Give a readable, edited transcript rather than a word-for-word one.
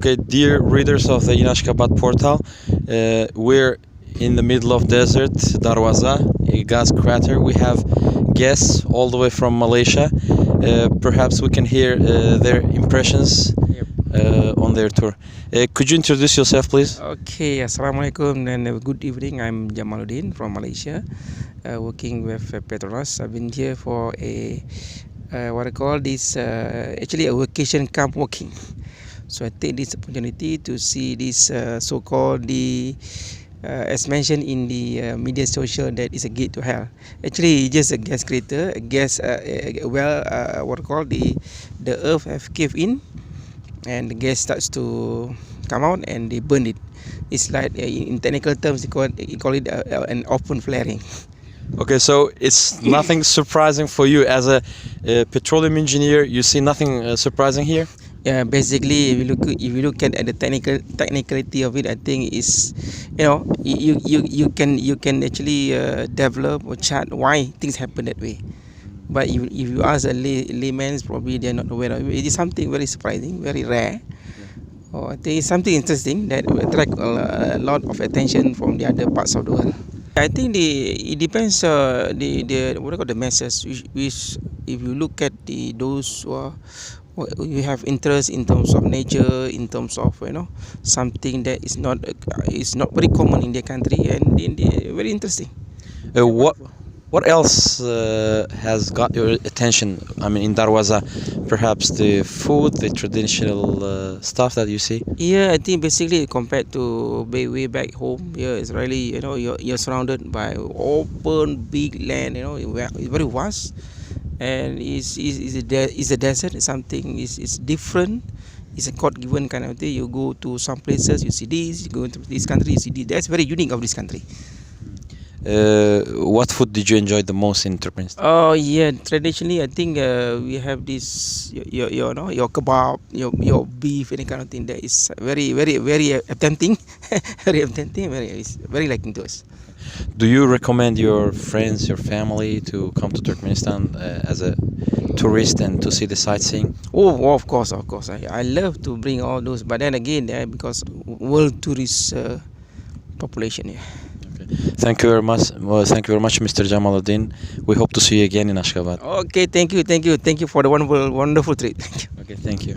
Okay, dear readers of the Ashgabat portal, we're in the middle of desert, Darvaza Gas Crater. We have guests all the way from Malaysia. Perhaps we can hear their impressions on their tour. Could you introduce yourself, please? Okay, Assalamualaikum and good evening. I'm Jamaludin from Malaysia, working with Petronas. I've been here for what I call this, actually a vacation camp working. So I take this opportunity to see this so-called as mentioned in the media social, that is a gate to hell. Actually, just a gas crater, a gas what I call the earth have caved in, and the gas starts to come out and they burn it. It's like in technical terms they call it an open flaring. Okay, so it's nothing surprising for you as a petroleum engineer. You see nothing surprising here. Yeah, basically, if you look at the technicality of it, I think is, you can actually develop or chart why things happen that way. But if you ask a layman, probably they are not aware of it. It is something very surprising, very rare. Or I think it's something interesting that will attract a lot of attention from the other parts of the world. I think it depends the what I call the masses. Which if you look at those who are, you have interest in terms of nature, in terms of something that is not very common in their country, and very interesting. What else has got your attention? I mean, in Darvaza, perhaps the food, the traditional stuff that you see. Yeah, I think basically compared to way back home, here it's really you're surrounded by open big land. It's very vast, and it's a desert. It's something it's different. It's a God-given kind of thing. You go to some places, you see this. You go into this country, you see this. That's very unique of this country. What food did you enjoy the most in Turkmenistan? Oh yeah, traditionally I think we have this your kebab, your beef, any kind of thing that is very tempting, very liking to us. Do you recommend your friends, your family to come to Turkmenistan as a tourist and to see the sightseeing? Oh, of course. I love to bring all those, but then again, because world tourist population here. Yeah. Thank you very much. Well, thank you very much, Mr. Jamaludin. We hope to see you again in Ashgabat. Okay, thank you for the wonderful treat. Thank you. Okay, thank you.